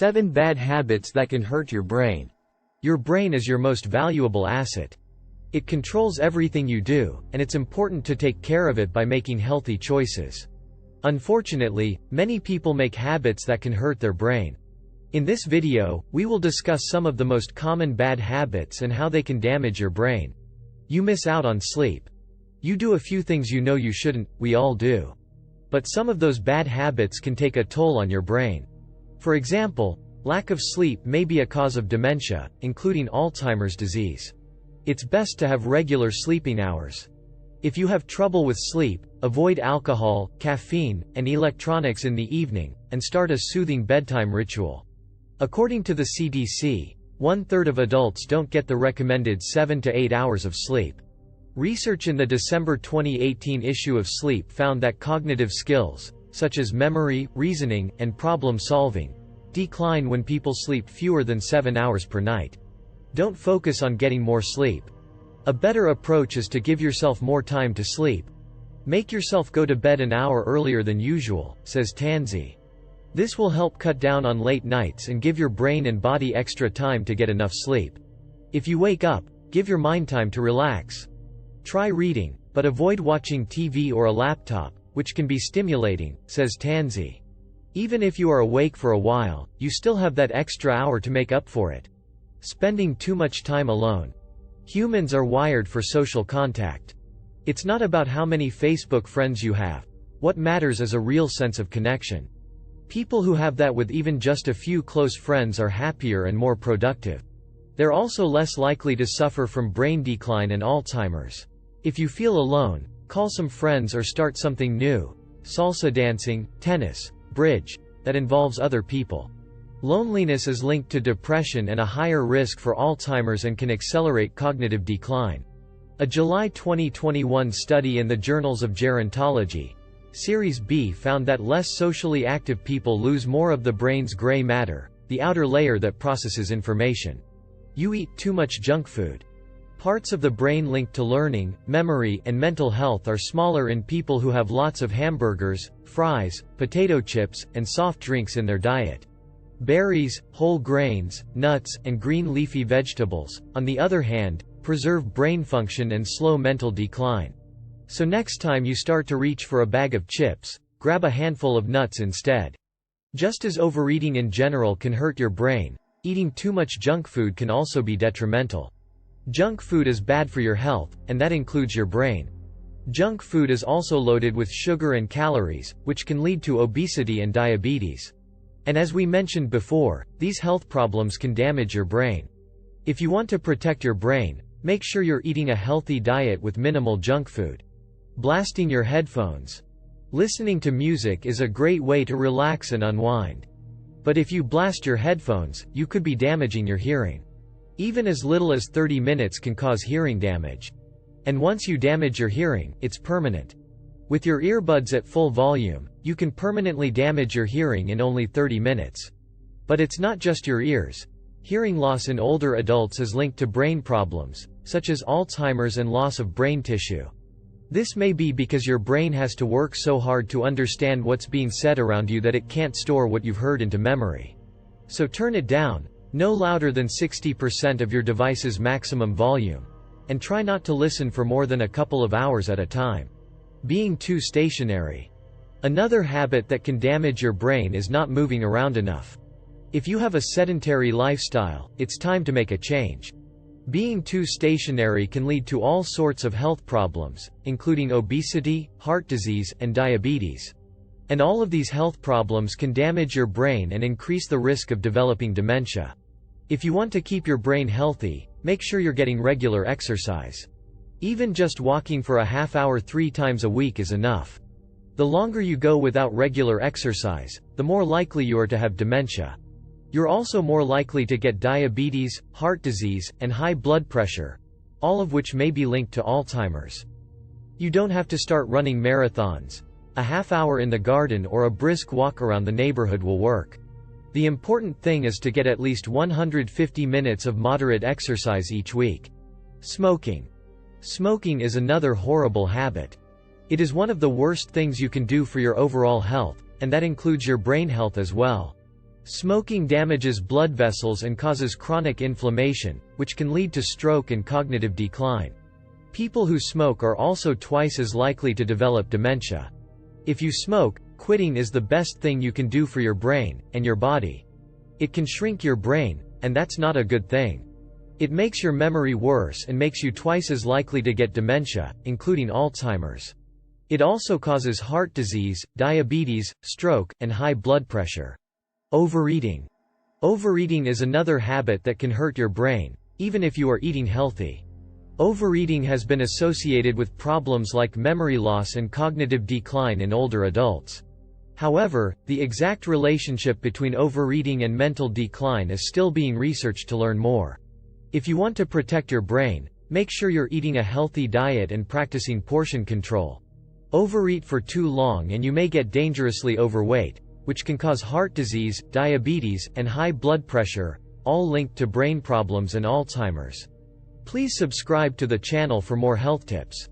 7 Bad Habits That Can Hurt Your Brain. Your brain is your most valuable asset. It controls everything you do, and it's important to take care of it by making healthy choices. Unfortunately, many people make habits that can hurt their brain. In this video, we will discuss some of the most common bad habits and how they can damage your brain. You miss out on sleep. You do a few things you know you shouldn't, we all do. But some of those bad habits can take a toll on your brain. For example, lack of sleep may be a cause of dementia, including Alzheimer's disease. It's best to have regular sleeping hours. If you have trouble with sleep, avoid alcohol, caffeine, and electronics in the evening, and start a soothing bedtime ritual. According to the CDC, 1/3 of adults don't get the recommended 7 to 8 hours of sleep. Research in the December 2018 issue of Sleep found that cognitive skills, such as memory, reasoning, and problem-solving, decline when people sleep fewer than 7 hours per night. Don't focus on getting more sleep. A better approach is to give yourself more time to sleep. Make yourself go to bed an hour earlier than usual, says Tansey. This will help cut down on late nights and give your brain and body extra time to get enough sleep. If you wake up, give your mind time to relax. Try reading, but avoid watching TV or a laptop, which can be stimulating, says Tansey. Even if you are awake for a while, you still have that extra hour to make up for it. Spending too much time alone. Humans are wired for social contact. It's not about how many Facebook friends you have. What matters is a real sense of connection. People who have that with even just a few close friends are happier and more productive. They're also less likely to suffer from brain decline and Alzheimer's. If you feel alone, call some friends or start something new. Salsa dancing, tennis, bridge, that involves other people. Loneliness is linked to depression and a higher risk for Alzheimer's and can accelerate cognitive decline. A July 2021 study in the Journals of Gerontology, Series B found that less socially active people lose more of the brain's gray matter, the outer layer that processes information. You eat too much junk food. Parts of the brain linked to learning, memory, and mental health are smaller in people who have lots of hamburgers, fries, potato chips, and soft drinks in their diet. Berries, whole grains, nuts, and green leafy vegetables, on the other hand, preserve brain function and slow mental decline. So next time you start to reach for a bag of chips, grab a handful of nuts instead. Just as overeating in general can hurt your brain, eating too much junk food can also be detrimental. Junk food is bad for your health, and that includes your brain. Junk food is also loaded with sugar and calories, which can lead to obesity and diabetes. And as we mentioned before, these health problems can damage your brain. If you want to protect your brain, make sure you're eating a healthy diet with minimal junk food. Blasting your headphones. Listening to music is a great way to relax and unwind. But if you blast your headphones, you could be damaging your hearing. Even as little as 30 minutes can cause hearing damage. And once you damage your hearing, it's permanent. With your earbuds at full volume, you can permanently damage your hearing in only 30 minutes. But it's not just your ears. Hearing loss in older adults is linked to brain problems, such as Alzheimer's and loss of brain tissue. This may be because your brain has to work so hard to understand what's being said around you that it can't store what you've heard into memory. So turn it down, no louder than 60% of your device's maximum volume, and try not to listen for more than a couple of hours at a time. Being too stationary. Another habit that can damage your brain is not moving around enough. If you have a sedentary lifestyle, it's time to make a change. Being too stationary can lead to all sorts of health problems, including obesity, heart disease, and diabetes. And all of these health problems can damage your brain and increase the risk of developing dementia. If you want to keep your brain healthy, make sure you're getting regular exercise. Even just walking for a half hour 3 times a week is enough. The longer you go without regular exercise, the more likely you are to have dementia. You're also more likely to get diabetes, heart disease, and high blood pressure, all of which may be linked to Alzheimer's. You don't have to start running marathons. A half hour in the garden or a brisk walk around the neighborhood will work. The important thing is to get at least 150 minutes of moderate exercise each week. Smoking. Smoking is another horrible habit. It is one of the worst things you can do for your overall health, and that includes your brain health as well. Smoking damages blood vessels and causes chronic inflammation, which can lead to stroke and cognitive decline. People who smoke are also twice as likely to develop dementia. If you smoke, quitting is the best thing you can do for your brain and your body. It can shrink your brain, and that's not a good thing. It makes your memory worse and makes you twice as likely to get dementia, including Alzheimer's. It also causes heart disease, diabetes, stroke, and high blood pressure. Overeating. Overeating is another habit that can hurt your brain, even if you are eating healthy. Overeating has been associated with problems like memory loss and cognitive decline in older adults. However, the exact relationship between overeating and mental decline is still being researched to learn more. If you want to protect your brain, make sure you're eating a healthy diet and practicing portion control. Overeat for too long and you may get dangerously overweight, which can cause heart disease, diabetes, and high blood pressure, all linked to brain problems and Alzheimer's. Please subscribe to the channel for more health tips.